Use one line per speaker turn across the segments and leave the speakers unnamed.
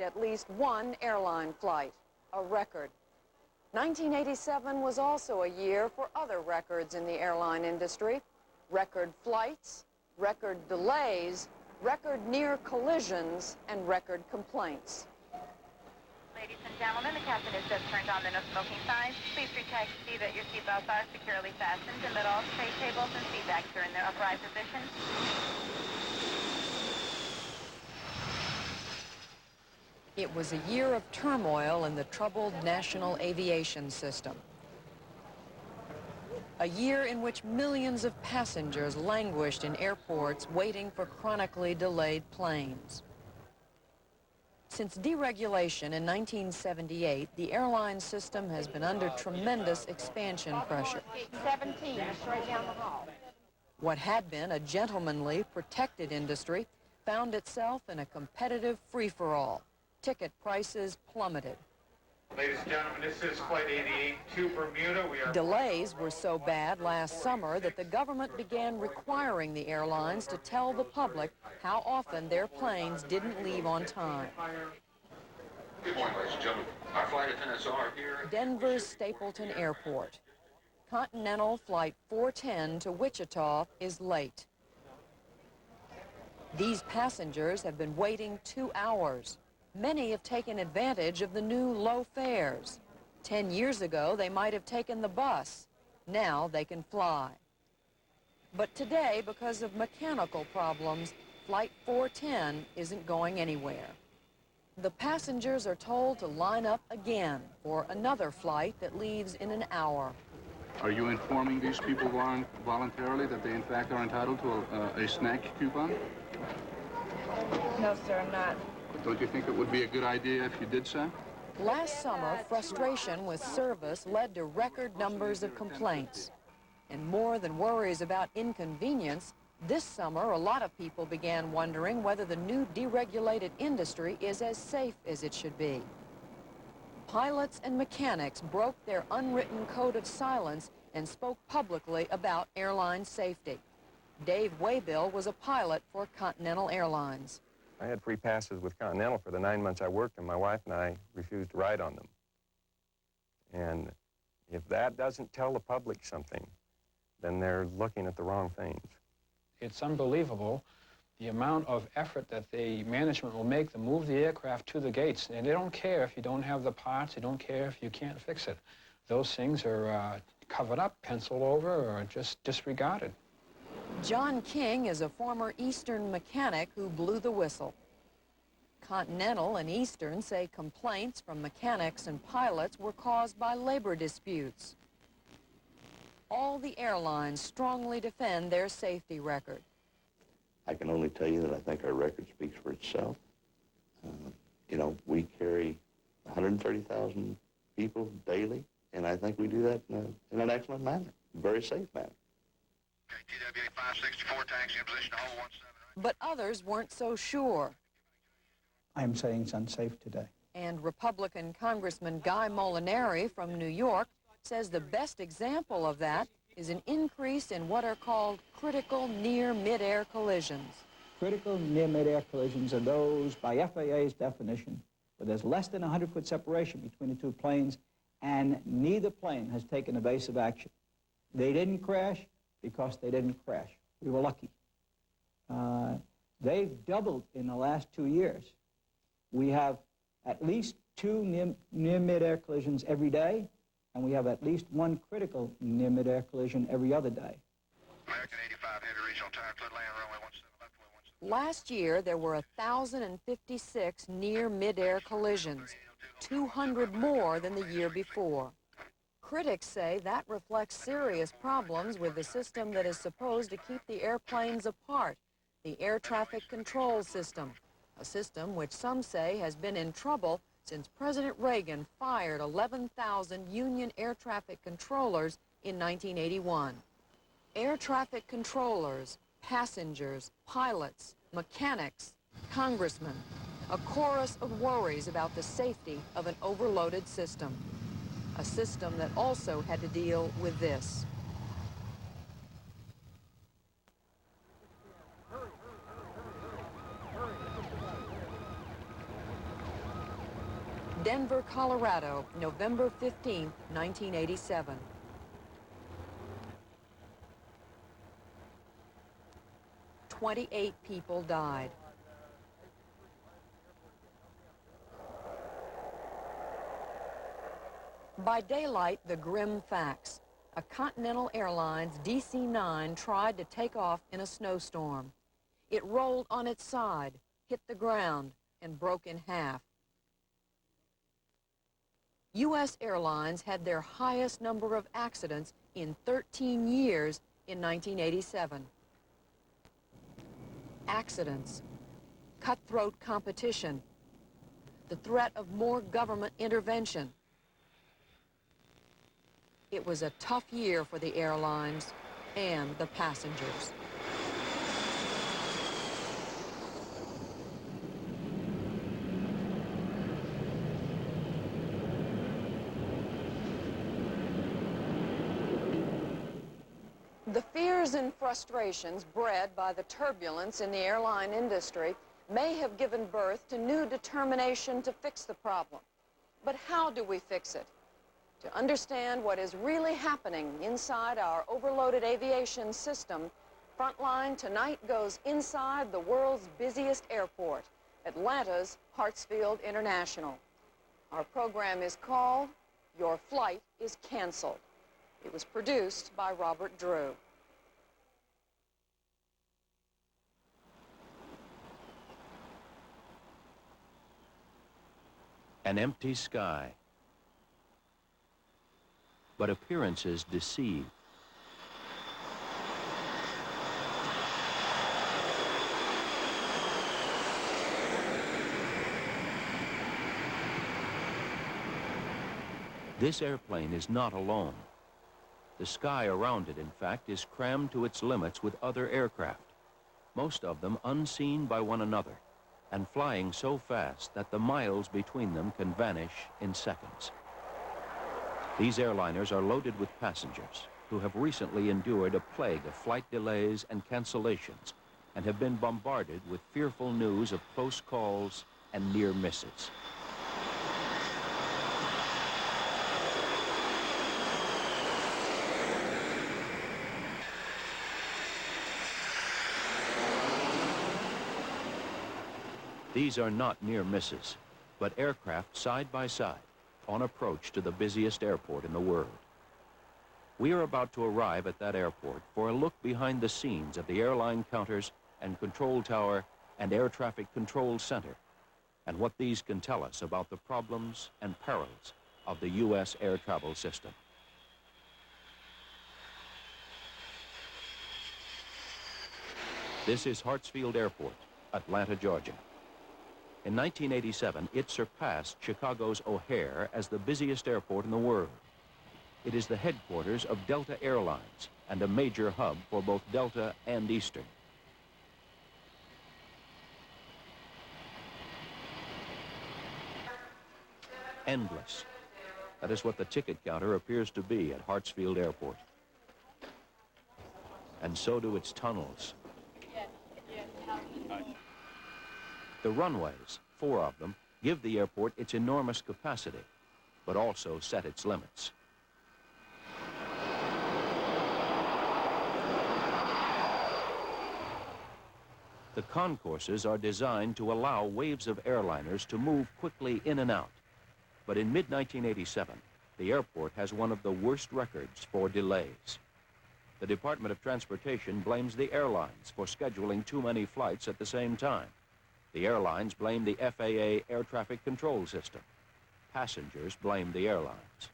at least one airline flight, a record. 1987 was also a year for other records in the airline industry. Record flights, record delays, record near collisions, and record complaints.
Ladies and gentlemen, the captain has just turned on the no smoking signs. Please check to see that your seatbelts are securely fastened and that all tray tables and seat backs are in their upright position.
It was a year of turmoil in the troubled national aviation system. A year in which millions of passengers languished in airports waiting for chronically delayed planes. Since deregulation in 1978, the airline system has been under tremendous expansion pressure.
17, straight down the hall.
What had been a gentlemanly, protected industry found itself in a competitive free-for-all. Ticket prices plummeted.
Ladies and gentlemen, this is Flight 88 to Bermuda.
Delays were so bad last summer that the government began requiring the airlines to tell the public how often their planes didn't leave on time.
Good morning, ladies and gentlemen. Our flight attendants are here.
Denver's Stapleton Airport. Continental Flight 410 to Wichita is late. These passengers have been waiting 2 hours. Many have taken advantage of the new low fares. 10 years ago, they might have taken the bus. Now they can fly. But today, because of mechanical problems, Flight 410 isn't going anywhere. The passengers are told to line up again for another flight that leaves in an hour.
Are you informing these people voluntarily that they in fact are entitled to a snack coupon?
No, sir, I'm not.
Don't you think it would be a good idea if you did so?
Last summer, frustration with service led to record numbers of complaints. And more than worries about inconvenience, this summer a lot of people began wondering whether the new deregulated industry is as safe as it should be. Pilots and mechanics broke their unwritten code of silence and spoke publicly about airline safety. Dave Waybill was a pilot for Continental Airlines.
I had free passes with Continental for the 9 months I worked, and my wife and I refused to ride on them. And if that doesn't tell the public something, then they're looking at the wrong things.
It's unbelievable the amount of effort that the management will make to move the aircraft to the gates. And they don't care if you don't have the parts, they don't care if you can't fix it. Those things are covered up, penciled over, or just disregarded.
John King is a former Eastern mechanic who blew the whistle. Continental and Eastern say complaints from mechanics and pilots were caused by labor disputes. All the airlines strongly defend their safety record.
I can only tell you that I think our record speaks for itself. You know, we carry 130,000 people daily, and I think we do that in an excellent manner, very safe manner.
TWA 564, taxi in position, hold 17.
But others weren't so sure.
I am saying it's unsafe today.
And Republican Congressman Guy Molinari from New York says the best example of that is an increase in what are called critical near-midair collisions.
Critical near-midair collisions are those, by FAA's definition, where there's less than 100-foot separation between the two planes, and neither plane has taken evasive action. They didn't crash because they didn't crash. We were lucky. They've doubled in the last 2 years. We have at least 2 near-midair collisions every day, and we have at least 1 critical near-midair collision every other day.
American 85, heavy regional time, clear land, runway 17,
Last year, there were 1,056 near-midair collisions, 200 more than the year before. Critics say that reflects serious problems with the system that is supposed to keep the airplanes apart, the air traffic control system, a system which some say has been in trouble since President Reagan fired 11,000 union air traffic controllers in 1981. Air traffic controllers, passengers, pilots, mechanics, congressmen, a chorus of worries about the safety of an overloaded system. A system that also had to deal with this. Denver, Colorado, November 15, 1987. "28 people died. By daylight, the grim facts. A Continental Airlines DC-9 tried to take off in a snowstorm. It rolled on its side, hit the ground, and broke in half. U.S. Airlines had their highest number of accidents in 13 years in 1987. Accidents, cutthroat competition, the threat of more government intervention. It was a tough year for the airlines and the passengers. The fears and frustrations bred by the turbulence in the airline industry may have given birth to new determination to fix the problem. But how do we fix it? To understand what is really happening inside our overloaded aviation system, Frontline tonight goes inside the world's busiest airport, Atlanta's Hartsfield International. Our program is called Your Flight is Canceled. It was produced by Robert Drew.
An empty sky. But appearances deceive. This airplane is not alone. The sky around it, in fact, is crammed to its limits with other aircraft, most of them unseen by one another, and flying so fast that the miles between them can vanish in seconds. These airliners are loaded with passengers who have recently endured a plague of flight delays and cancellations and have been bombarded with fearful news of close calls and near misses. These are not near misses, but aircraft side by side on approach to the busiest airport in the world. We are about to arrive at that airport for a look behind the scenes of the airline counters and control tower and air traffic control center, and what these can tell us about the problems and perils of the U.S. air travel system. This is Hartsfield Airport, Atlanta, Georgia. In 1987, it surpassed Chicago's O'Hare as the busiest airport in the world. It is the headquarters of Delta Airlines and a major hub for both Delta and Eastern. Endless. That is what the ticket counter appears to be at Hartsfield Airport. And so do its tunnels. The runways, 4 of them, give the airport its enormous capacity, but also set its limits. The concourses are designed to allow waves of airliners to move quickly in and out. But in mid-1987, the airport has one of the worst records for delays. The Department of Transportation blames the airlines for scheduling too many flights at the same time. The airlines blame the FAA air traffic control system. Passengers blame the airlines.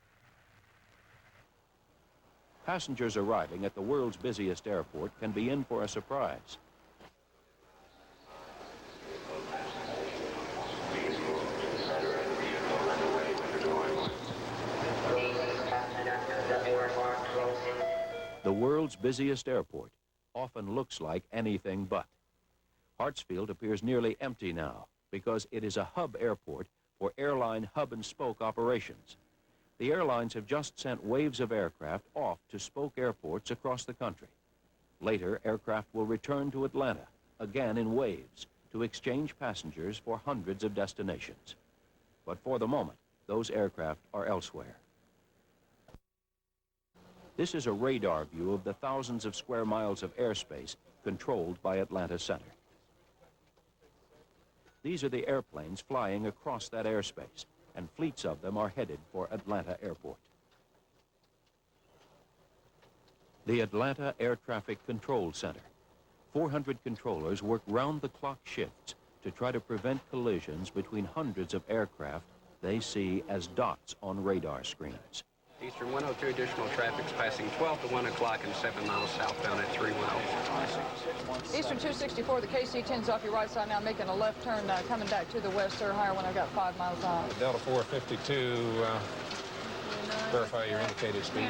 Passengers arriving at the world's busiest airport can be in for a surprise. The world's busiest airport often looks like anything but. Hartsfield appears nearly empty now because it is a hub airport for airline hub and spoke operations. The airlines have just sent waves of aircraft off to spoke airports across the country. Later, aircraft will return to Atlanta, again in waves, to exchange passengers for hundreds of destinations. But for the moment, those aircraft are elsewhere. This is a radar view of the thousands of square miles of airspace controlled by Atlanta Center. These are the airplanes flying across that airspace, and fleets of them are headed for Atlanta Airport. The Atlanta Air Traffic Control Center. 400 controllers work round-the-clock shifts to try to prevent collisions between hundreds of aircraft they see as dots on radar screens.
Eastern 102 additional traffic's passing 12 to 1 o'clock and 7 miles southbound at 310.
Eastern 264, the KC-10's off your right side now, making a left turn, coming back to the west, sir, higher when I got 5 miles off.
Delta 452, verify your indicated speed.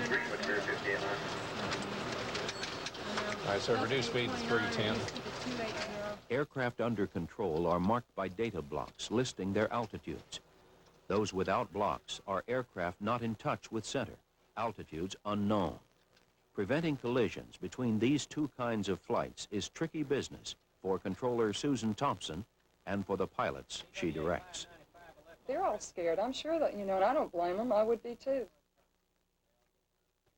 All right, sir, reduce speed to 310.
Aircraft under control are marked by data blocks listing their altitudes. Those without blocks are aircraft not in touch with center, altitudes unknown. Preventing collisions between these two kinds of flights is tricky business for controller Susan Thompson and for the pilots she directs.
They're all scared. I'm sure that, and I don't blame them. I would be too.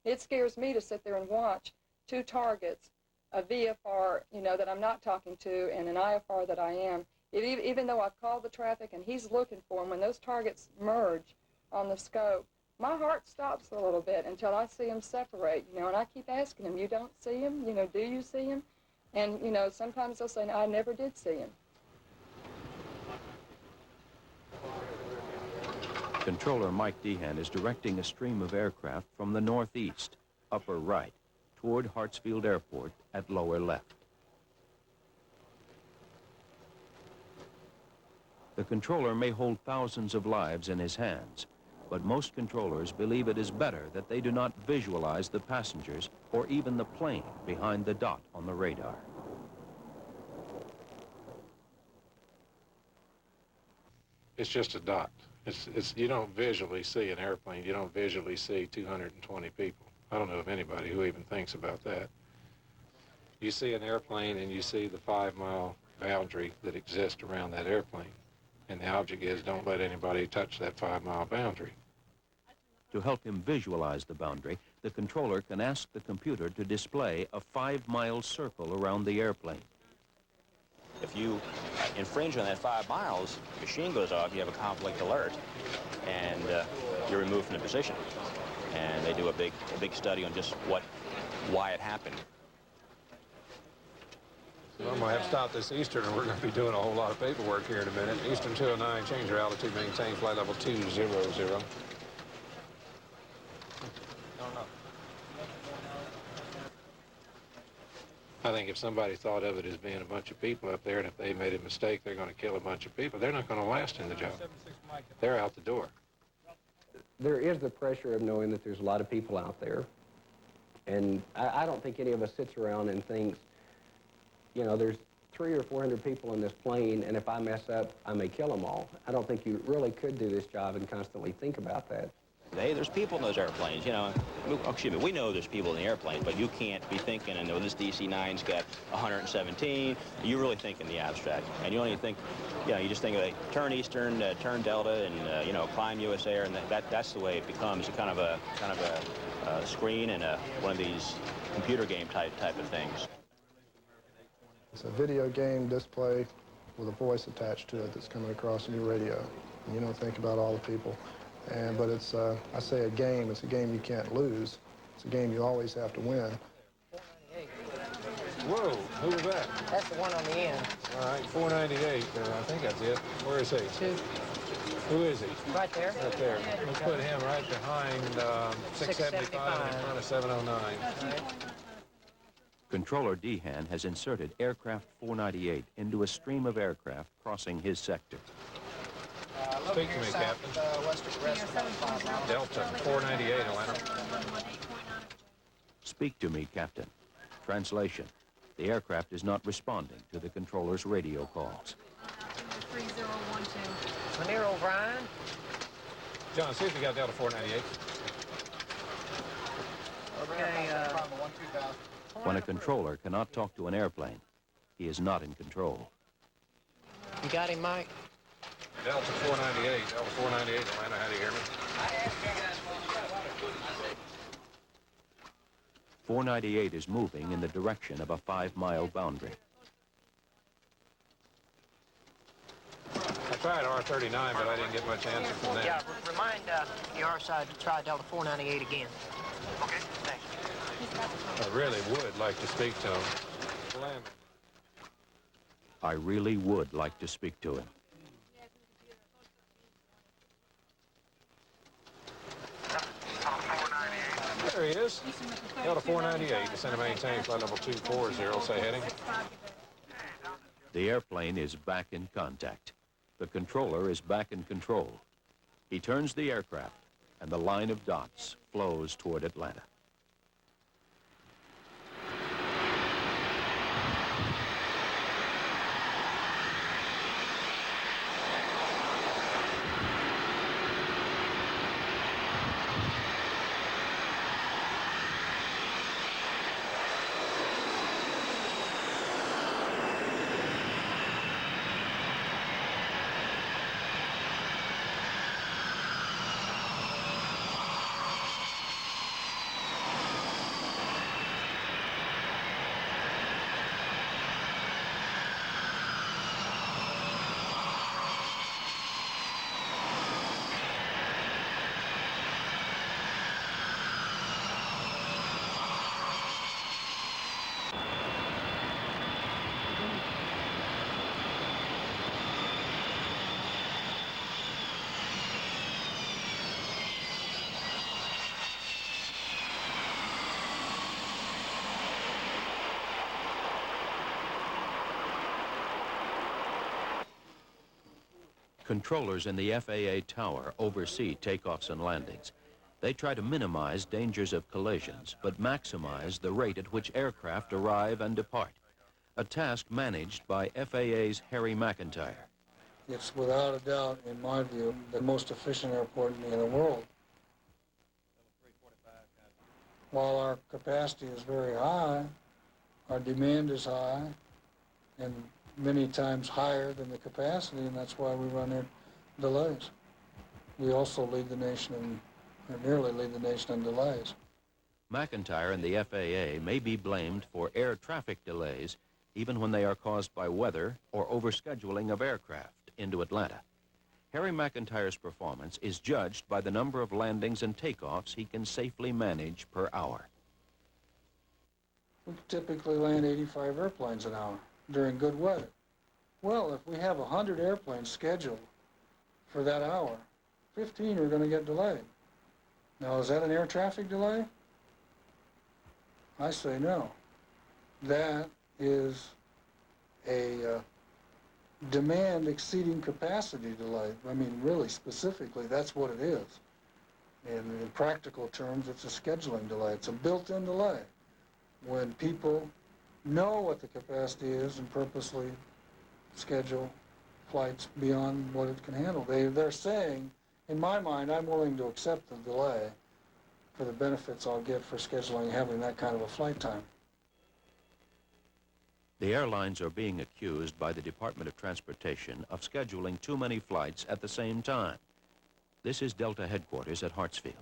It scares me to sit there and watch two targets, a VFR, that I'm not talking to, and an IFR that I am. Even though I've called the traffic and he's looking for them, when those targets merge on the scope, my heart stops a little bit until I see them separate, and I keep asking him, you don't see him? Do you see him? And, sometimes they'll say, no, I never did see him.
Controller Mike Dehan is directing a stream of aircraft from the northeast, upper right, toward Hartsfield Airport at lower left. The controller may hold thousands of lives in his hands, but most controllers believe it is better that they do not visualize the passengers or even the plane behind the dot on the radar.
It's just a dot. You don't visually see an airplane. You don't visually see 220 people. I don't know of anybody who even thinks about that. You see an airplane and you see the 5-mile boundary that exists around that airplane. And the object is, don't let anybody touch that 5-mile boundary.
To help him visualize the boundary, the controller can ask the computer to display a 5-mile circle around the airplane.
If you infringe on that 5 miles, the machine goes off, you have a conflict alert, and you're removed from the position. And they do a big study on just why it happened.
Well, I'm going to have to stop this Eastern, and we're going to be doing a whole lot of paperwork here in a minute. Eastern 209, change your altitude, maintain flight level 200. No. I think if somebody thought of it as being a bunch of people up there, and if they made a mistake, they're going to kill a bunch of people, they're not going to last in the job. They're out the door.
There is the pressure of knowing that there's a lot of people out there. And I don't think any of us sits around and thinks, there's 300 or 400 people in this plane, and if I mess up, I may kill them all. I don't think you really could do this job and constantly think about that.
Hey, there's people in those airplanes, we know there's people in the airplane, but you can't be thinking, this DC-9's got 117. You really think in the abstract. And you only think, you just think of turn Eastern, turn Delta, and, climb US Air, and that's the way it becomes a kind of a screen and one of these computer game type of things.
It's a video game display with a voice attached to it that's coming across in your radio. And you don't think about all the people. But it's, I say a game, it's a game you can't lose. It's a game you always have to win.
Whoa, who was that?
That's the one on the end.
All right, 498, I think that's it. Where is he?
2.
Who is he?
Right there.
Right there. Let's put him right behind 675 in front of 709.
Right.
Controller Dehan has inserted aircraft 498 into a stream of aircraft crossing his sector.
Speak to me, Captain. Delta 498, Atlanta.
Speak to me, Captain. Translation. The aircraft is not responding to the controller's radio calls.
3012. Manir O'Brien.
John, see if you got Delta 498.
Okay,
When a controller cannot talk to an airplane, he is not in control.
You got him, Mike?
Delta 498, Delta 498, Atlanta, how do you hear me?
498 is moving in the direction of a 5-mile boundary.
I tried R39, but I didn't get much answer from them.
Yeah, remind the R side to try Delta 498 again. Okay, thanks.
I really would like to speak to him.
I really would like to speak to him.
There he is. Delta 498, descend and maintain flight level 240, say heading.
The airplane is back in contact. The controller is back in control. He turns the aircraft, and the line of dots flows toward Atlanta. Controllers in the FAA tower oversee takeoffs and landings. They try to minimize dangers of collisions, but maximize the rate at which aircraft arrive and depart, a task managed by FAA's Harry McIntyre.
It's without a doubt, in my view, the most efficient airport in the world. While our capacity is very high, our demand is high, and many times higher than the capacity, and that's why we run into delays. We also lead the nation in, or nearly lead the nation in delays.
McIntyre and the FAA may be blamed for air traffic delays even when they are caused by weather or overscheduling of aircraft into Atlanta. Harry McIntyre's performance is judged by the number of landings and takeoffs he can safely manage per hour.
We typically land 85 airplanes an hour during good weather. Well, if we have 100 airplanes scheduled for that hour, 15 are going to get delayed. Now, is that an air traffic delay? I say no. That is a demand exceeding capacity delay. I mean, really, specifically, that's what it is. And in practical terms, it's a scheduling delay. It's a built-in delay. When people know what the capacity is and purposely schedule flights beyond what it can handle. They're saying, in my mind, I'm willing to accept the delay for the benefits I'll get for scheduling having that kind of a flight time.
The airlines are being accused by the Department of Transportation of scheduling too many flights at the same time. This is Delta headquarters at Hartsfield.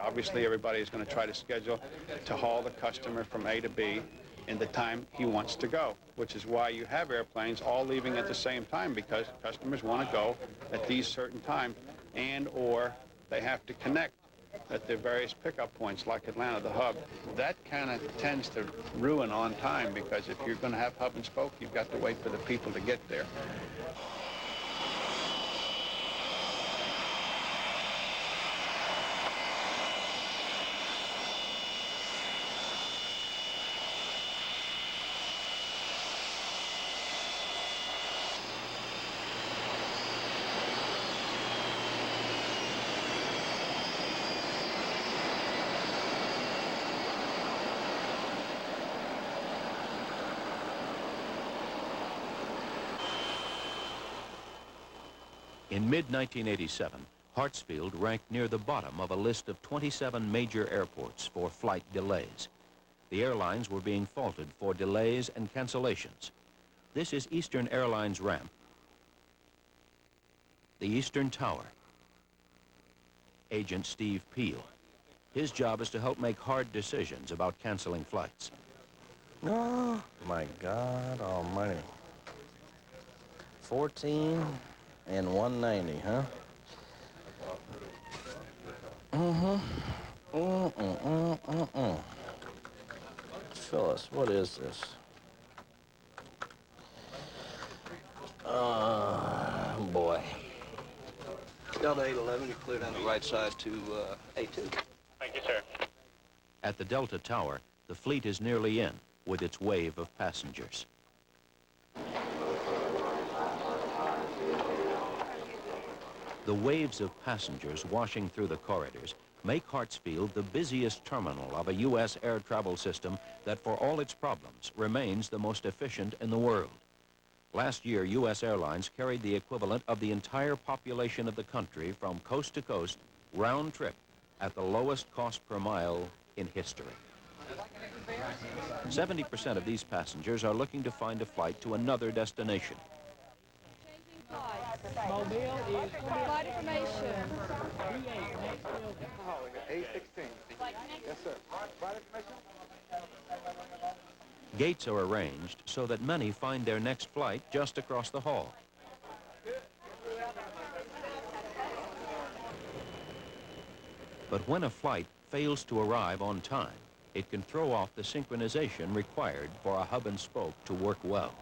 Obviously, everybody is going to try to schedule to haul the customer from A to B in the time he wants to go, which is why you have airplanes all leaving at the same time, because customers want to go at these certain times, and or they have to connect at the various pickup points like Atlanta, the hub. That kind of tends to ruin on time, because if you're going to have hub and spoke, you've got to wait for the people to get there.
In mid-1987, Hartsfield ranked near the bottom of a list of 27 major airports for flight delays. The airlines were being faulted for delays and cancellations. This is Eastern Airlines ramp. the Eastern Tower. Agent Steve Peel. His job is to help make hard decisions about canceling flights.
Oh, my God almighty. 14 and 190, huh? Phyllis, what is this? Boy.
Delta 811, you're cleared on the right side to A2.
Thank you, sir. At the Delta Tower, the fleet is nearly in with its wave of passengers. The waves of passengers washing through the corridors make Hartsfield the busiest terminal of a U.S. air travel system that, for all its problems, remains the most efficient in the world. Last year, U.S. Airlines carried the equivalent of the entire population of the country from coast to coast, round trip, at the lowest cost per mile in history. 70% of these passengers are looking to find a flight to another destination.
Mobile is flight information.
A16. Yes, sir. Flight information?
Gates are arranged so that many find their next flight just across the hall. But when a flight fails to arrive on time, it can throw off the synchronization required for a hub and spoke to work well.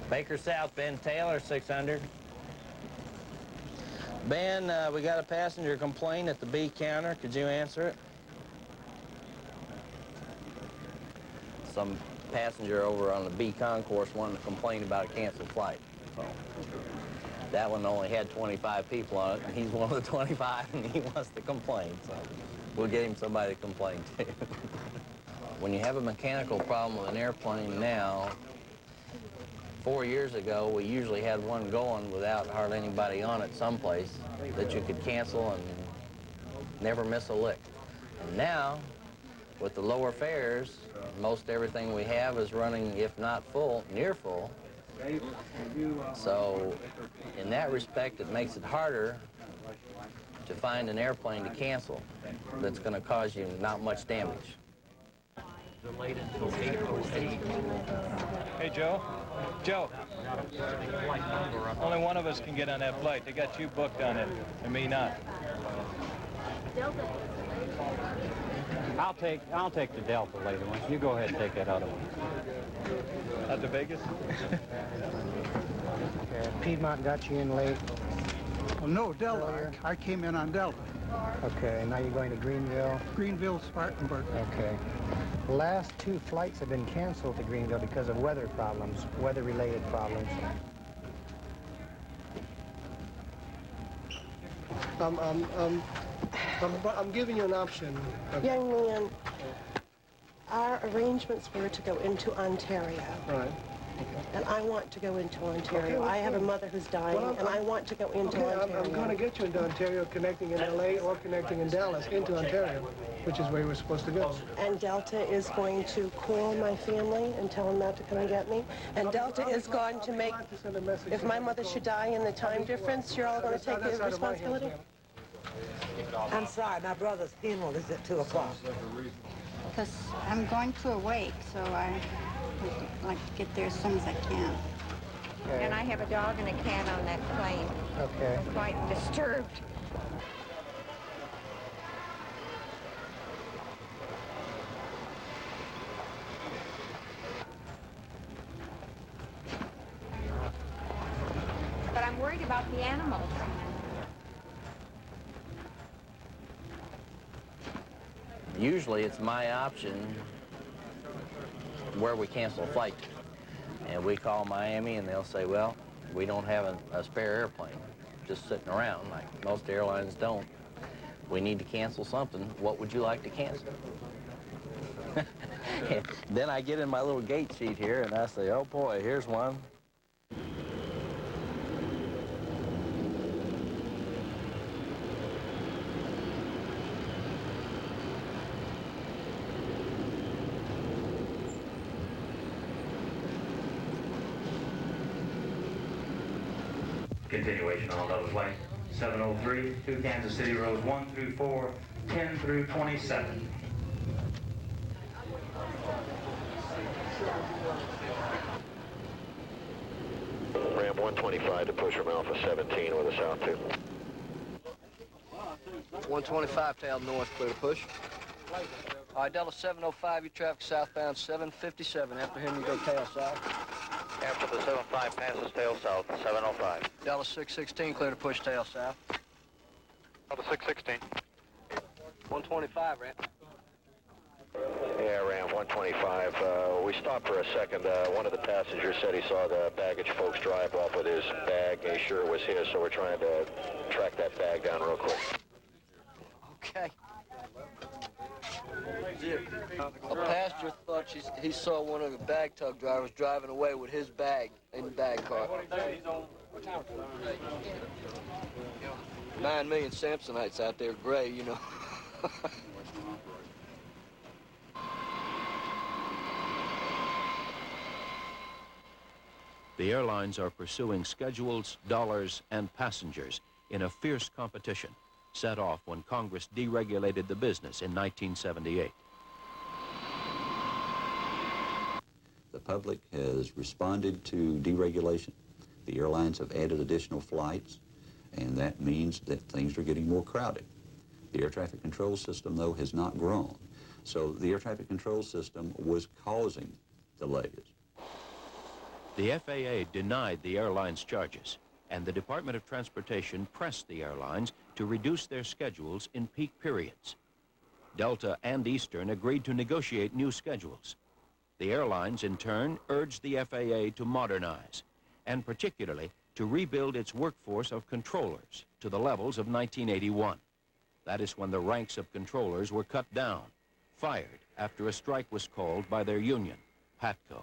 Baker South, Ben Taylor, 600. Ben, we got a passenger complaint at the B counter. Could you answer it? Some passenger over on the B concourse wanted to complain about a canceled flight. So that one only had 25 people on it, and he's one of the 25, and he wants to complain. So we'll get him somebody to complain to. When you have a mechanical problem with an airplane now, 4 years ago, we usually had one going without hardly anybody on it someplace that you could cancel and never miss a lick. And now, with the lower fares, most everything we have is running, if not full, near full. So, in that respect, it makes it harder to find an airplane to cancel that's going to cause you not much damage.
Delayed until 8:08.
Hey, Joe. Joe. Only one of us can get on that flight. They got you booked on it, and me not.
I'll take the Delta later one. You go ahead and take that other one.
Out to Vegas?
Okay. Piedmont got you in late.
Well, no, Delta. I came in on Delta.
Okay, now you're going to Greenville?
Greenville, Spartanburg.
Okay. The last 2 flights have been canceled to Greenville because of weather problems, weather-related problems.
I'm giving you an option.
Young man, our arrangements were to go into Ontario.
Right.
And I want to go into Ontario.
Okay,
I have a mother who's dying, and I want to go into Ontario.
I'm going to get you into Ontario, connecting in L.A. or connecting in Dallas into Ontario, which is where you were supposed to go.
And Delta is going to call my family and tell them not to come and get me. And Delta is going to make, if my mother should die in the time difference, you're all going to take the responsibility?
I'm sorry, my brother's funeral is at 2 o'clock.
Because I'm going to a wake, so I would like to get there as soon as I can.
Okay.
And I have a dog and a cat on that plane.
Okay.
Quite disturbed. But I'm worried about the animals.
Usually it's my option where we cancel a flight. And we call Miami and they'll say, well, we don't have a spare airplane just sitting around like most airlines don't. We need to cancel something. What would you like to cancel? Then I get in my little gate sheet here and I say, oh boy, here's one.
Continuation on level flight 703 to Kansas City, rows 1 through 4, 10 through 27.
Ram 125 to push from Alpha 17 with a south 2.
125 tail north, clear to push. All right, Delta 705, you traffic southbound 757. After him, you go tail south.
After the 75 passes tail south, 705.
Delta 616, clear to push tail south.
Delta 616.
125, Ram.
Yeah, Ram 125. We stopped for a second. One of the passengers said he saw the baggage folks drive off with his bag. He sure it was his, so we're trying to track that bag down real quick.
Okay. A passenger thought he saw one of the bag tug drivers driving away with his bag in the bag car. 9 million Samsonites out there, gray, you know.
The airlines are pursuing schedules, dollars, and passengers in a fierce competition set off when Congress deregulated the business in 1978.
The public has responded to deregulation. The airlines have added additional flights, and that means that things are getting more crowded. The air traffic control system, though, has not grown. So the air traffic control system was causing delays.
The FAA denied the airlines' charges, and the Department of Transportation pressed the airlines to reduce their schedules in peak periods. Delta and Eastern agreed to negotiate new schedules. The airlines, in turn, urged the FAA to modernize, and particularly to rebuild its workforce of controllers to the levels of 1981. That is when the ranks of controllers were cut down, fired after a strike was called by their union, PATCO.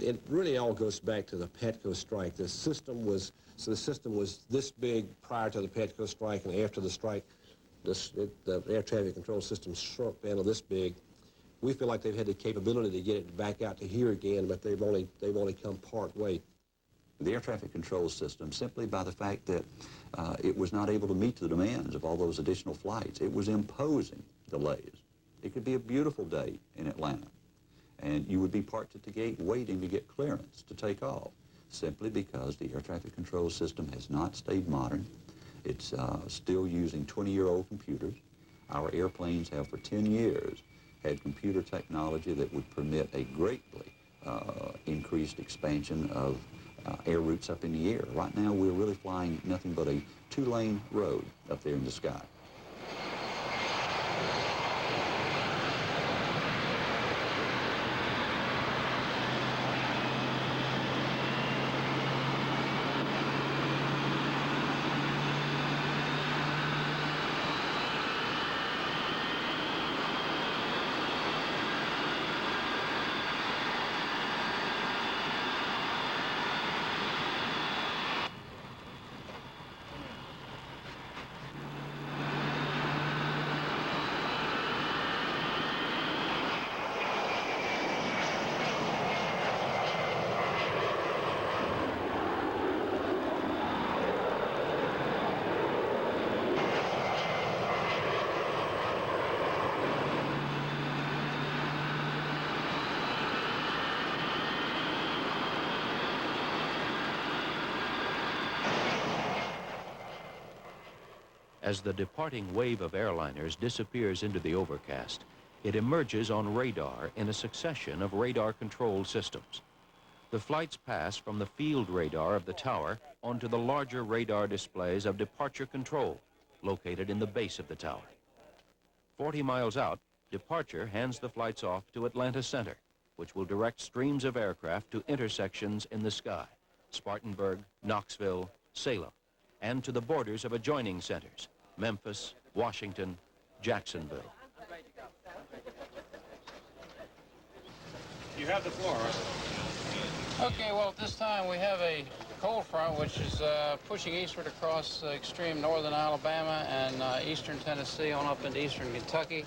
It really all goes back to the PATCO strike. The system was this big prior to the PATCO strike, and after the strike, the air traffic control system shrunk down to this big. We feel like they've had the capability to get it back out to here again, but they've only come part way.
The air traffic control system, simply by the fact that it was not able to meet the demands of all those additional flights, it was imposing delays. It could be a beautiful day in Atlanta, and you would be parked at the gate waiting to get clearance to take off, simply because the air traffic control system has not stayed modern. It's still using 20-year-old computers. Our airplanes have for 10 years had computer technology that would permit a greatly increased expansion of air routes up in the air. Right now, we're really flying nothing but a 2-lane road up there in the sky.
As the departing wave of airliners disappears into the overcast, it emerges on radar in a succession of radar control systems. The flights pass from the field radar of the tower onto the larger radar displays of departure control, located in the base of the tower. 40 miles out, departure hands the flights off to Atlanta Center, which will direct streams of aircraft to intersections in the sky, Spartanburg, Knoxville, Salem, and to the borders of adjoining centers, Memphis, Washington, Jacksonville.
You have the floor, right?
Okay, well, at this time we have a cold front which is pushing eastward across extreme northern Alabama and eastern Tennessee on up into eastern Kentucky.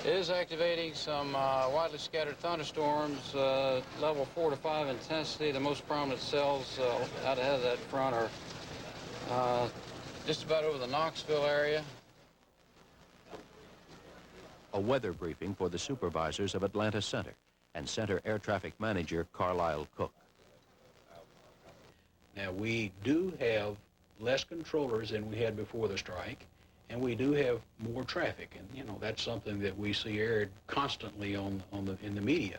It is activating some widely scattered thunderstorms, level 4 to 5 intensity. The most prominent cells out ahead of that front are just about over the Knoxville area.
A weather briefing for the supervisors of Atlanta Center and Center Air Traffic Manager Carlisle Cook.
Now, we do have less controllers than we had before the strike, and we do have more traffic, and you know that's something that we see aired constantly in the media.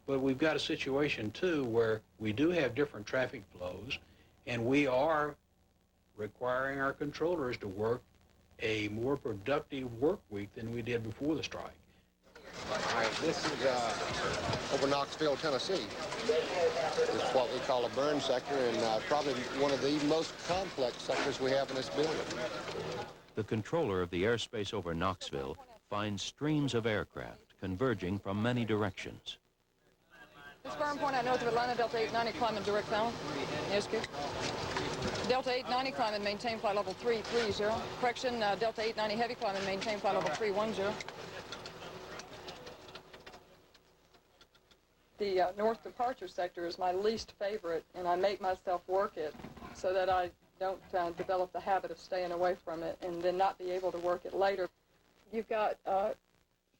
But we've got a situation too where we do have different traffic flows, and we are requiring our controllers to work a more productive work week than we did before the strike.
This is over Knoxville, Tennessee. It's what we call a burn sector, and probably one of the most complex sectors we have in this building.
The controller of the airspace over Knoxville finds streams of aircraft converging from many directions.
This burn point out north of Atlanta, Delta 890 climbing direct down. Yes, good. Delta 890 climbing, maintain flight level 330. Correction, Delta 890 heavy climbing, maintain flight level 310. The north departure sector is my least favorite, and I make myself work it so that I don't develop the habit of staying away from it and then not be able to work it later. You've got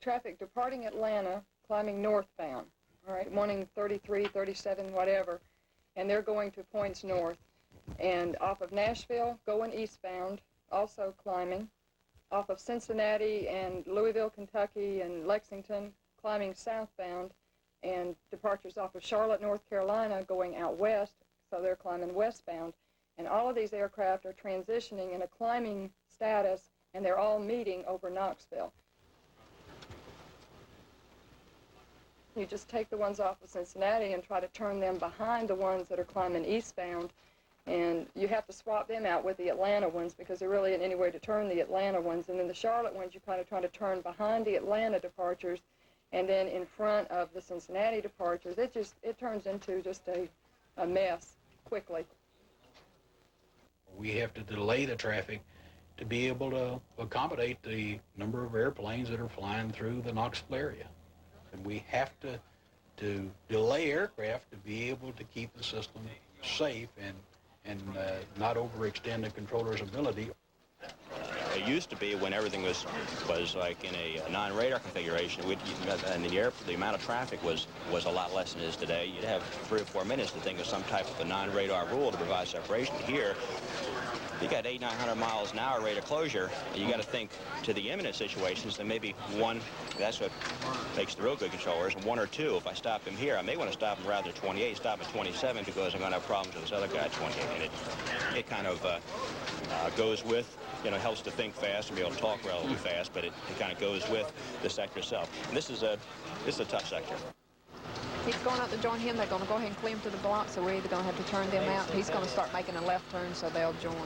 traffic departing Atlanta, climbing northbound, all right, wanting 33, 37, whatever, and they're going to points north. And off of Nashville, going eastbound, also climbing. Off of Cincinnati and Louisville, Kentucky, and Lexington, climbing southbound. And departures off of Charlotte, North Carolina, going out west, so they're climbing westbound. And all of these aircraft are transitioning in a climbing status, and they're all meeting over Knoxville. You just take the ones off of Cincinnati and try to turn them behind the ones that are climbing eastbound, and you have to swap them out with the Atlanta ones because there really isn't any way to turn the Atlanta ones. And then the Charlotte ones, you kind of try to turn behind the Atlanta departures and then in front of the Cincinnati departures. It turns into just a mess quickly.
We have to delay the traffic to be able to accommodate the number of airplanes that are flying through the Knoxville area. And we have to delay aircraft to be able to keep the system safe and not overextend the controller's ability.
It used to be when everything was like in a non-radar configuration, and the amount of traffic was a lot less than it is today. You'd have 3 or 4 minutes to think of some type of a non-radar rule to provide separation. Here, you got 800-900 miles an hour rate of closure. You got to think to the imminent situations, then maybe one, that's what makes the real good controllers, 1 or 2. If I stop him here, I may want to stop him rather 28, stop at 27 because I'm going to have problems with this other guy at 28. And it kind of goes with, you know, helps to think fast and be able to talk relatively fast, but it kind of goes with the sector itself. And this is a tough sector.
He's going out to join him. They're going to go ahead and clear him to the block, so we're either going to have to turn them out. He's going to start making a left turn, so they'll join. Wait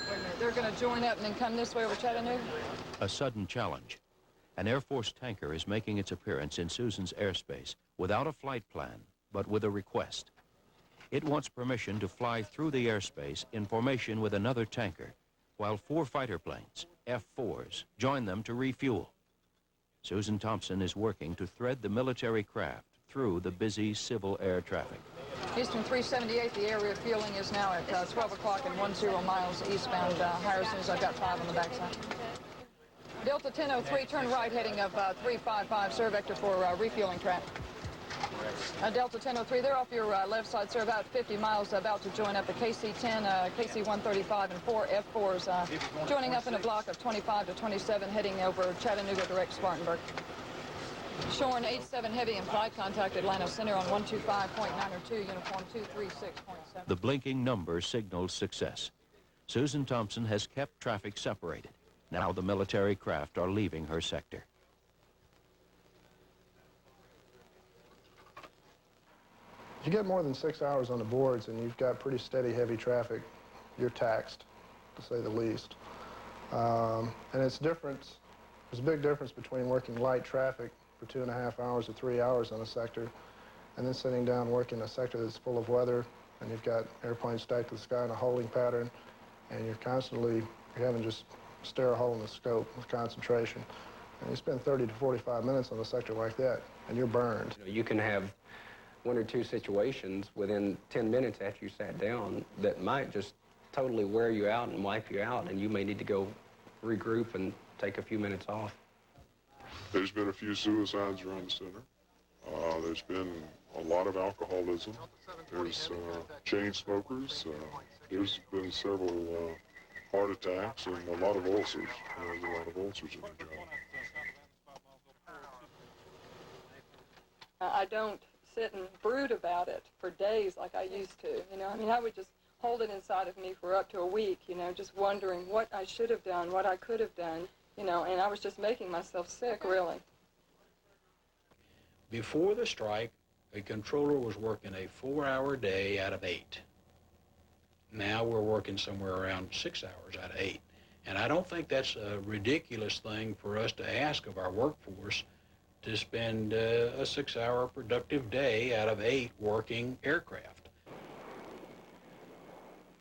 a minute. They're going to join up and then come this way over Chattanooga?
A sudden challenge. An Air Force tanker is making its appearance in Susan's airspace without a flight plan, but with a request. It wants permission to fly through the airspace in formation with another tanker, while 4 fighter planes, F-4s, join them to refuel. Susan Thompson is working to thread the military craft through the busy civil air traffic.
Houston 378, the air refueling is now at 12 o'clock and 10 miles eastbound. Higher as soon as I've got 5 on the backside. Delta 1003, turn right heading of 355, sir, vector for refueling traffic. Delta 1003, they're off your left side, sir, about 50 miles, about to join up the KC-10, KC-135, and 4 F-4s, joining up in a block of 25 to 27, heading over Chattanooga, direct Spartanburg. Shorn 87 heavy in flight contact Atlanta Center on 125.902, uniform 236.7.
The blinking number signals success. Susan Thompson has kept traffic separated. Now the military craft are leaving her sector.
If you get more than 6 hours on the boards and you've got pretty steady, heavy traffic, you're taxed, to say the least. And it's different. There's a big difference between working light traffic for 2.5 hours or 3 hours on a sector and then sitting down working a sector that's full of weather and you've got airplanes stacked to the sky in a holding pattern and you're having to just stare a hole in the scope with concentration. And you spend 30 to 45 minutes on a sector like that, and you're burned.
You can have one or two situations within 10 minutes after you sat down that might just totally wear you out and wipe you out, and you may need to go regroup and take a few minutes off.
There's been a few suicides around the center. There's been a lot of alcoholism. There's chain smokers. There's been several heart attacks and a lot of ulcers. There's a lot of ulcers in the job.
I don't sit and brood about it for days like I used to. You know, I mean, I would just hold it inside of me for up to a week, you know, just wondering what I should have done, what I could have done, you know, and I was just making myself sick, really.
Before the strike, a controller was working a 4-hour day out of 8. Now we're working somewhere around 6 hours out of 8. And I don't think that's a ridiculous thing for us to ask of our workforce, to spend a 6-hour productive day out of 8 working aircraft.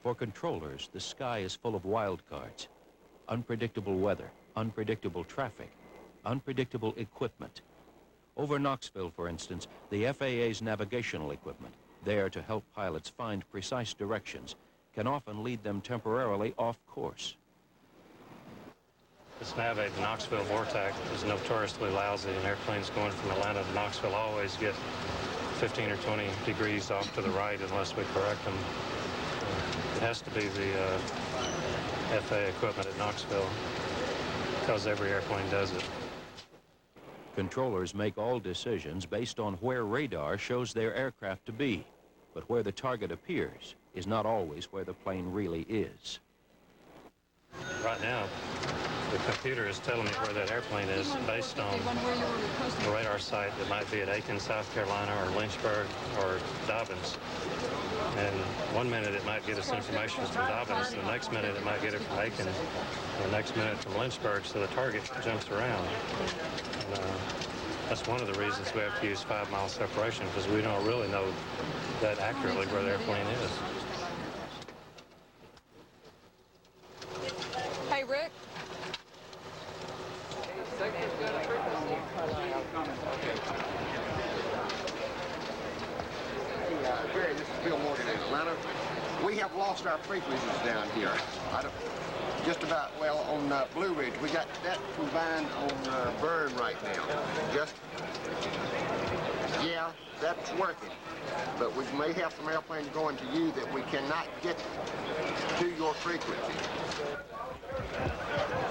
For controllers, the sky is full of wild cards. Unpredictable weather, unpredictable traffic, unpredictable equipment. Over Knoxville, for instance, the FAA's navigational equipment, there to help pilots find precise directions, can often lead them temporarily off course.
This nav at the Knoxville vortex is notoriously lousy, and airplanes going from Atlanta to Knoxville always get 15 or 20 degrees off to the right unless we correct them. It has to be the FAA equipment at Knoxville, because every airplane does it.
Controllers make all decisions based on where radar shows their aircraft to be, but where the target appears is not always where the plane really is.
Right now, the computer is telling me where that airplane is based on the radar site that might be at Aiken, South Carolina, or Lynchburg, or Dobbins. And one minute it might get us information from Dobbins, and the next minute it might get it from Aiken, and the next minute from Lynchburg, so the target jumps around. And, that's one of the reasons we have to use 5-mile separation, because we don't really know that accurately where the airplane is.
Hey, Rick.
Barry, this is Bill Morgan in Atlanta. We have lost our frequencies down here. Just about, well, on Blue Ridge. We got that combined on Burn right now. Yeah, that's working. But we may have some airplanes going to you that we cannot get to your frequency.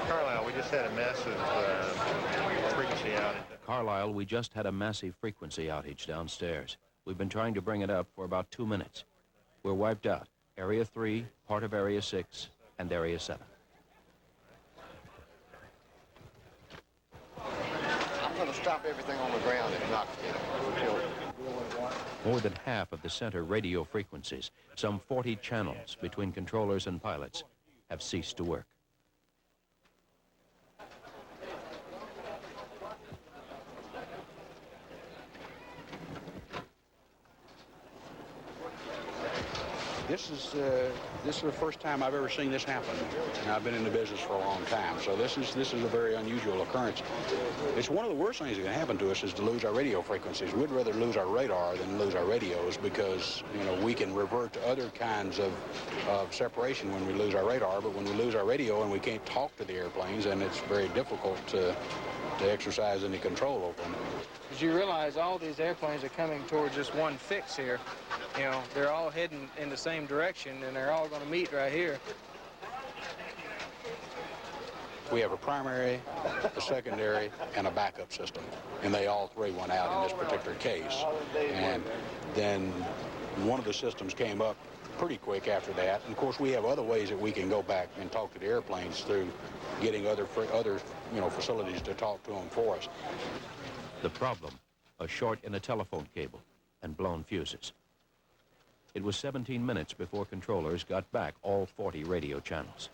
Carlisle, we just had a massive frequency outage.
Carlisle, we just had a massive frequency outage downstairs. We've been trying to bring it up for about 2 minutes. We're wiped out. Area 3, part of Area 6, and Area 7.
I'm going to stop everything on the ground at Knoxville.
More than half of the center radio frequencies, some 40 channels between controllers and pilots, have ceased to work.
This is the first time I've ever seen this happen, and I've been in the business for a long time. So this is a very unusual occurrence. It's one of the worst things that can happen to us is to lose our radio frequencies. We'd rather lose our radar than lose our radios, because we can revert to other kinds of separation when we lose our radar. But when we lose our radio and we can't talk to the airplanes, then it's very difficult to exercise any control over them.
Because you realize all these airplanes are coming towards just one fix here. They're all heading in the same direction, and they're all going to meet right here.
We have a primary, a secondary, and a backup system, and they all three went out in this particular case. And then one of the systems came up pretty quick after that. And of course, we have other ways that we can go back and talk to the airplanes through getting other facilities to talk to them for us.
The problem, a short in a telephone cable and blown fuses. It was 17 minutes before controllers got back all 40 radio channels.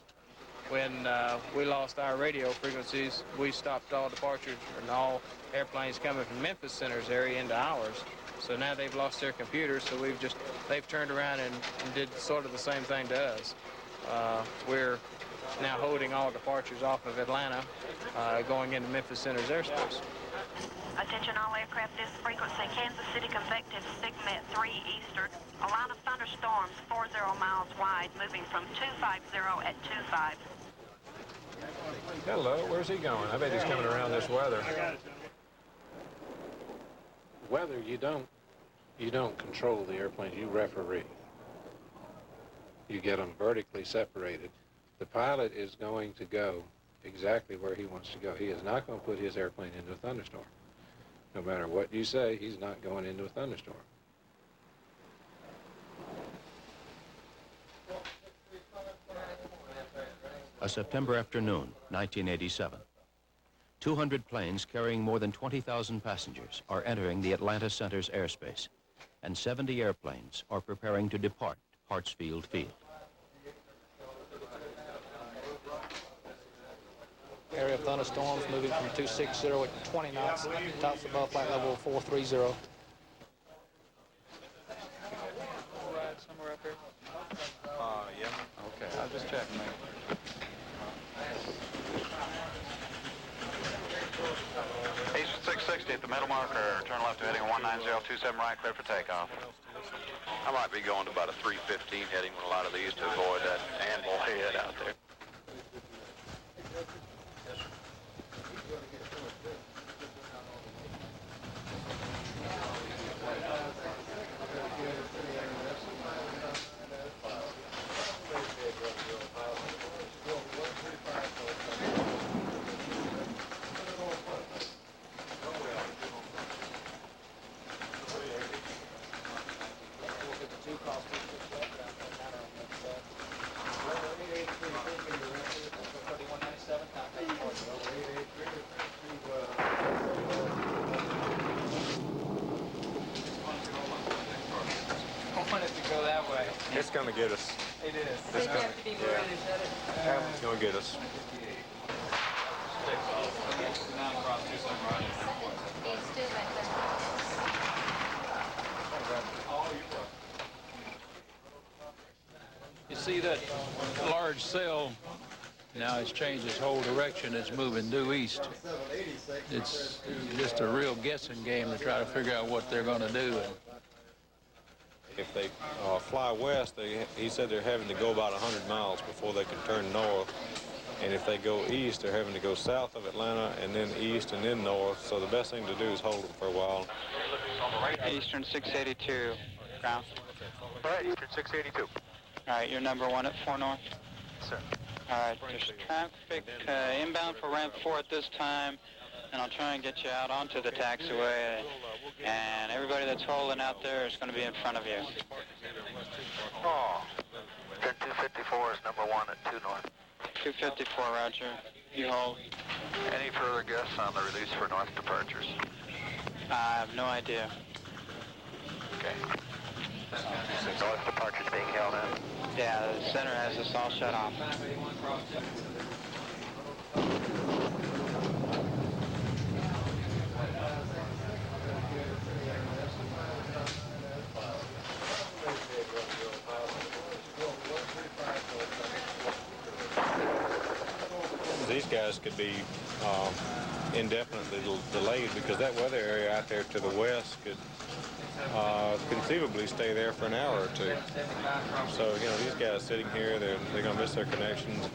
When we lost our radio frequencies, we stopped all departures and all airplanes coming from Memphis Center's area into ours. So now they've lost their computers, so they've turned around and did sort of the same thing to us. We're now holding all departures off of Atlanta, going into Memphis Center's airspace.
Attention all aircraft, this frequency, Kansas City convective, SIGMET 3 Eastern. A line of thunderstorms 40 miles wide, moving from 250 at 25.
Hello, where's he going? I bet he's coming around this weather. Weather, you don't control the airplanes, you referee. You get them vertically separated. The pilot is going to go exactly where he wants to go. He is not going to put his airplane into a thunderstorm. No matter what you say, he's not going into a thunderstorm.
A September afternoon, 1987. 200 planes carrying more than 20,000 passengers are entering the Atlanta Center's airspace, and 70 airplanes are preparing to depart Hartsfield Field.
Area of thunderstorms moving from 260 at 20 knots, tops above flight level 430.
Somewhere up here?
Yeah.
Okay, I'll just check, mate.
East 660 at the middle marker, turn left to heading 19027 right, clear for takeoff. I might be going to about a 315 heading with a lot of these to avoid that animal head out there.
It's going to get us.
It is.
It's going to, that one's going to get us.
You see that large cell now it's changed its whole direction. It's moving due east. It's just a real guessing game to try to figure out what they're going to do.
If they fly west, he said they're having to go about 100 miles before they can turn north. And if they go east, they're having to go south of Atlanta and then east and then north. So the best thing to do is hold them for a while.
Eastern 682, ground.
All right, Eastern 682.
All right, you're number 1 at 4 north?
Sir.
All right, there's traffic inbound for ramp 4 at this time, and I'll try and get you out onto the taxiway, and everybody that's holding out there is going to be in front of you.
Oh, 254 is number 1 at 2 north.
254, roger. You hold.
Any further guess on the release for north departures?
I have no idea.
Okay. North departures being held in?
Yeah, the center has this all shut off.
These guys could be indefinitely delayed because that weather area out there to the west could conceivably stay there for an hour or two. So, you know, these guys sitting here, they're going to miss their connections.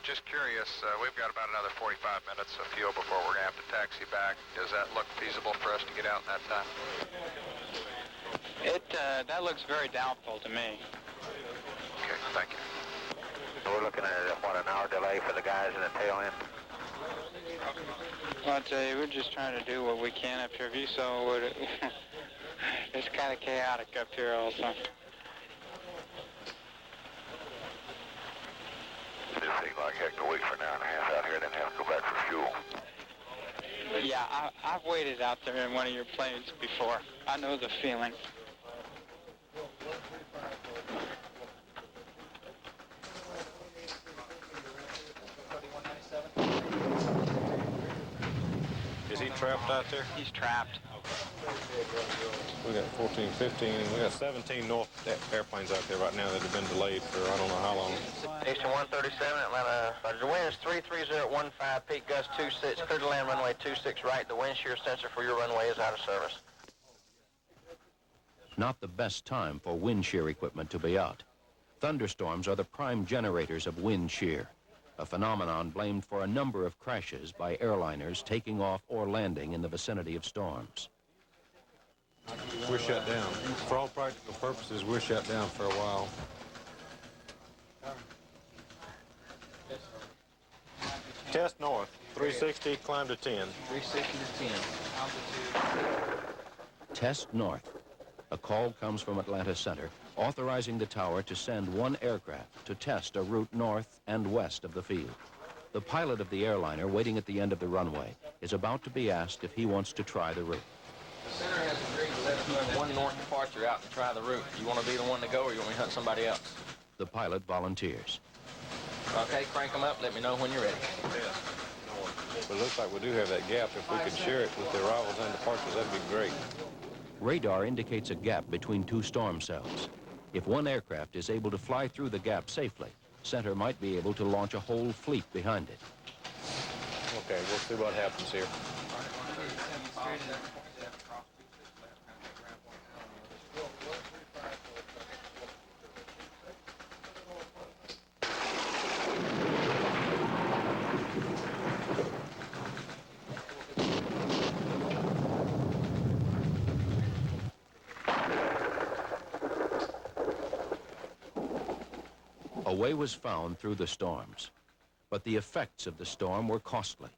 Just curious, we've got about another 45 minutes of fuel before we're going to have to taxi back. Does that look feasible for us to get out in that time?
That looks very doubtful to me.
Okay, thank you. We're looking at, what, an hour delay for the guys in the tail end?
Well, I tell you, we're just trying to do what we can up here. If you saw what it's kind of chaotic up here also.
It seems like heck to wait for an hour and a half out here and then have to go back for fuel.
Yeah, I've waited out there in one of your planes before. I know the feeling.
Is he trapped out there?
He's trapped.
We got 14, 15, we got 17 North airplanes out there right now that have been delayed for I don't know how long.
Eastern 137, Atlanta. The wind is 330 at 15, peak gust 26, clear to land runway 26 right. The wind shear sensor for your runway is out of service.
Not the best time for wind shear equipment to be out. Thunderstorms are the prime generators of wind shear, a phenomenon blamed for a number of crashes by airliners taking off or landing in the vicinity of storms.
We're shut down. For all practical purposes, we're shut down for a while. Test north, 360, climb to 10.
360 to 10. Altitude. Test north. A call comes from Atlanta Center authorizing the tower to send one aircraft to test a route north and west of the field. The pilot of the airliner waiting at the end of the runway is about to be asked if he wants to try the route.
The center has agreed to let us run one north departure out and try the route. You want to be the one to go, or you want me to hunt somebody else?
The pilot volunteers.
Okay, crank them up. Let me know when you're ready.
But it looks like we do have that gap. If we could share it with the arrivals and departures, that'd be great.
Radar indicates a gap between two storm cells. If one aircraft is able to fly through the gap safely, Center might be able to launch a whole fleet behind it.
Okay, we'll see what happens here.
A way was found through the storms, but the effects of the storm were costly.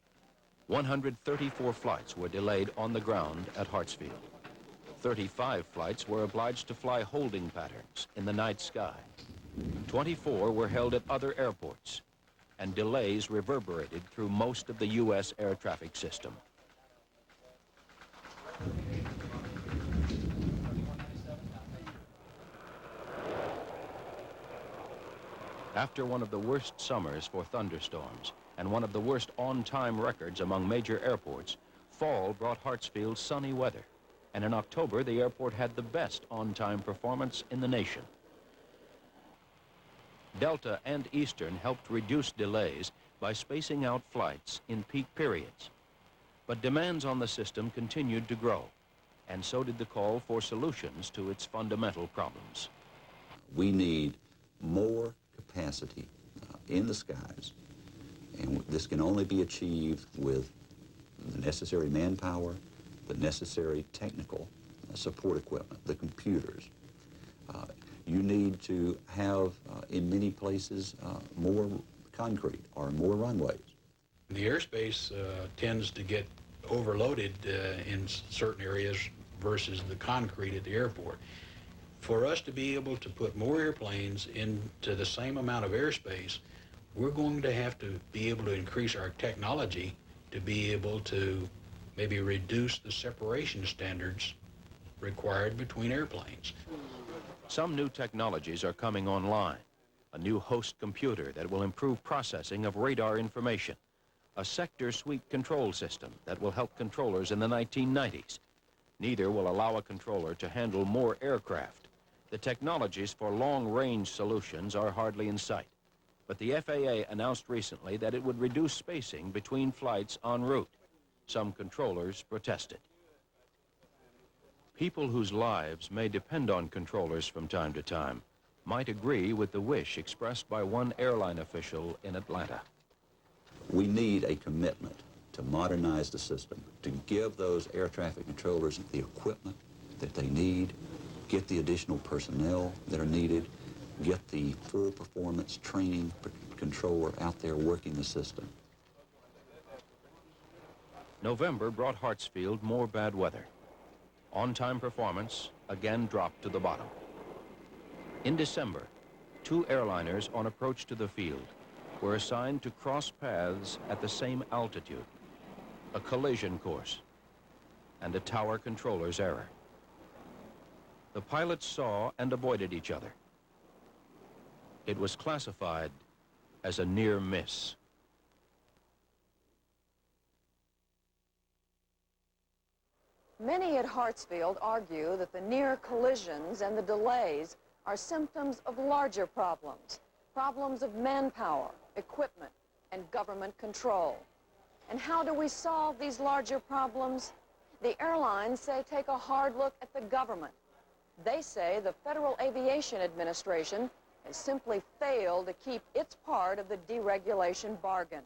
134 flights were delayed on the ground at Hartsfield. 35 flights were obliged to fly holding patterns in the night sky. 24 were held at other airports, and delays reverberated through most of the U.S. air traffic system. After one of the worst summers for thunderstorms and one of the worst on-time records among major airports, fall brought Hartsfield sunny weather. And in October, the airport had the best on-time performance in the nation. Delta and Eastern helped reduce delays by spacing out flights in peak periods. But demands on the system continued to grow, and so did the call for solutions to its fundamental problems.
We need more capacity in the skies, and this can only be achieved with the necessary manpower, the necessary technical support equipment, the computers. You need to have, in many places, more concrete or more runways.
The airspace tends to get overloaded in certain areas versus the concrete at the airport. For us to be able to put more airplanes into the same amount of airspace, we're going to have to be able to increase our technology to be able to maybe reduce the separation standards required between airplanes.
Some new technologies are coming online. A new host computer that will improve processing of radar information. A sector sweep control system that will help controllers in the 1990s. Neither will allow a controller to handle more aircraft. The technologies for long-range solutions are hardly in sight. But the FAA announced recently that it would reduce spacing between flights en route. Some controllers protested. People whose lives may depend on controllers from time to time might agree with the wish expressed by one airline official in Atlanta.
We need a commitment to modernize the system, to give those air traffic controllers the equipment that they need, get the additional personnel that are needed, get the full performance training controller out there working the system.
November brought Hartsfield more bad weather. On-time performance again dropped to the bottom. In December, 2 airliners on approach to the field were assigned to cross paths at the same altitude, a collision course, and a tower controller's error. The pilots saw and avoided each other. It was classified as a near miss.
Many at Hartsfield argue that the near collisions and the delays are symptoms of larger problems, problems of manpower, equipment, and government control. And how do we solve these larger problems? The airlines say take a hard look at the government. They say the Federal Aviation Administration has simply failed to keep its part of the deregulation bargain.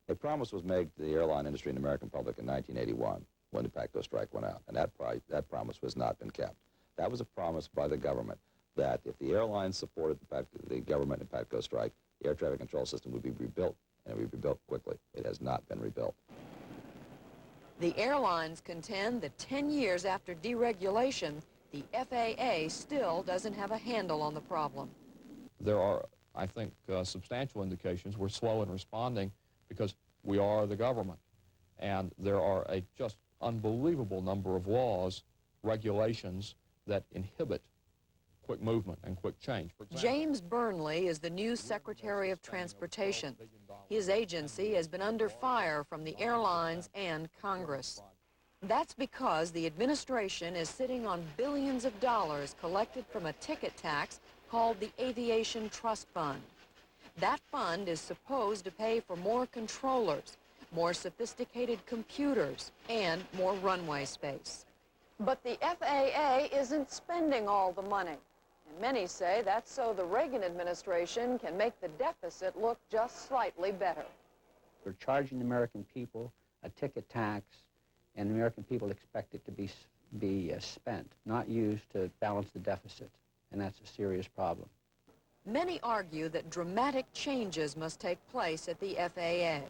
A promise was made to the airline industry and the American public in 1981 when the PATCO strike went out, and that promise has not been kept. That was a promise by the government that if the airlines supported the government and PATCO strike, the air traffic control system would be rebuilt, and it would be rebuilt quickly. It has not been rebuilt.
The airlines contend that 10 years after deregulation, the FAA still doesn't have a handle on the problem.
There are, I think, substantial indications we're slow in responding because we are the government. And there are a just unbelievable number of laws, regulations that inhibit quick movement and quick change. For example,
James Burnley is the new Secretary of Transportation. His agency has been under fire from the airlines and Congress. That's because the administration is sitting on billions of dollars collected from a ticket tax called the Aviation Trust Fund. That fund is supposed to pay for more controllers, more sophisticated computers, and more runway space. But the FAA isn't spending all the money. And many say that's so the Reagan administration can make the deficit look just slightly better.
We're charging the American people a ticket tax, and the American people expect it to be spent, not used to balance the deficit, and that's a serious problem.
Many argue that dramatic changes must take place at the FAA.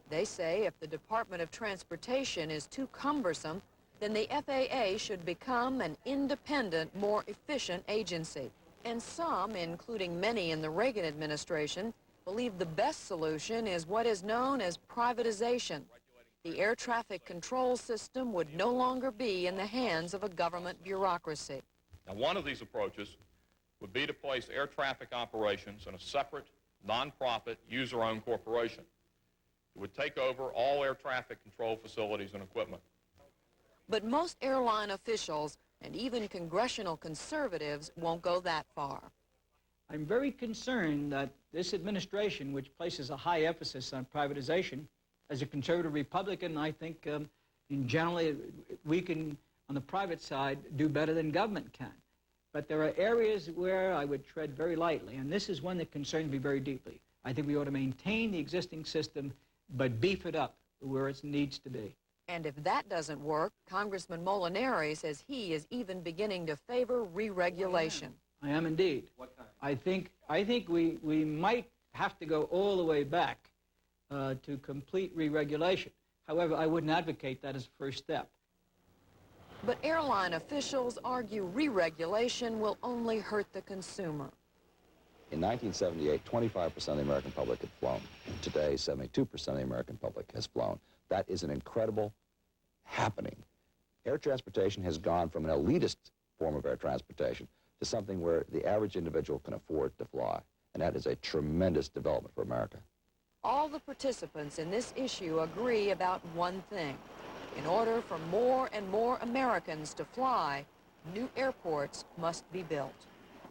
They say if the Department of Transportation is too cumbersome, then the FAA should become an independent, more efficient agency. And some, including many in the Reagan administration, believe the best solution is what is known as privatization. The air traffic control system would no longer be in the hands of a government bureaucracy.
now one of these approaches would be to place air traffic operations in a separate, nonprofit, user-owned corporation. It would take over all air traffic control facilities and equipment.
But most airline officials and even congressional conservatives won't go that far.
I'm very concerned that this administration, which places a high emphasis on privatization, as a conservative Republican, I think in generally we can, on the private side, do better than government can. But there are areas where I would tread very lightly, and this is one that concerns me very deeply. I think we ought to maintain the existing system, but beef it up where it needs to be.
And if that doesn't work, Congressman Molinari says he is even beginning to favor re-regulation.
I am indeed.
What kind?
I think we might have to go all the way back to complete re-regulation. However, I wouldn't advocate that as a first step.
But airline officials argue re-regulation will only hurt the consumer.
In 1978, 25% of the American public had flown. Today, 72% of the American public has flown. That is an incredible happening. Air transportation has gone from an elitist form of air transportation to something where the average individual can afford to fly. And that is a tremendous development for America.
All the participants in this issue agree about one thing. In order for more and more Americans to fly, new airports must be built.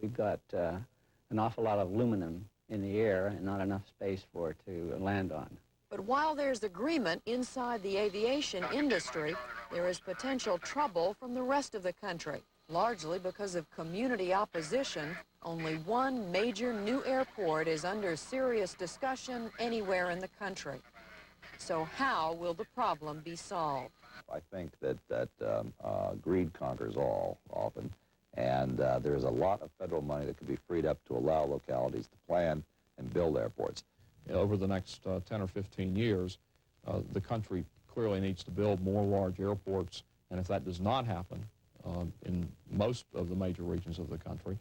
We've got an awful lot of aluminum in the air and not enough space for it to land on.
But while there's agreement inside the aviation industry, there is potential trouble from the rest of the country. Largely because of community opposition, only one major new airport is under serious discussion anywhere in the country. So how will the problem be solved?
I think that greed conquers all often, and there's a lot of federal money that could be freed up to allow localities to plan and build airports.
Over the next 10 or 15 years, the country clearly needs to build more large airports, and if that does not happen in most of the major regions of the country,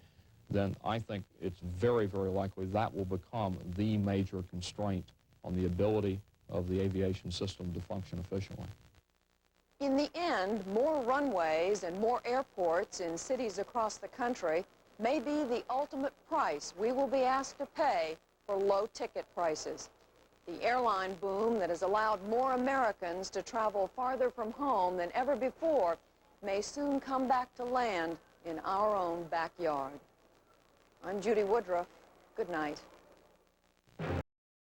then I think it's very, very likely that will become the major constraint on the ability of the aviation system to function efficiently.
In the end, more runways and more airports in cities across the country may be the ultimate price we will be asked to pay for low ticket prices. The airline boom that has allowed more Americans to travel farther from home than ever before may soon come back to land in our own backyard. I'm Judy Woodruff. Good night.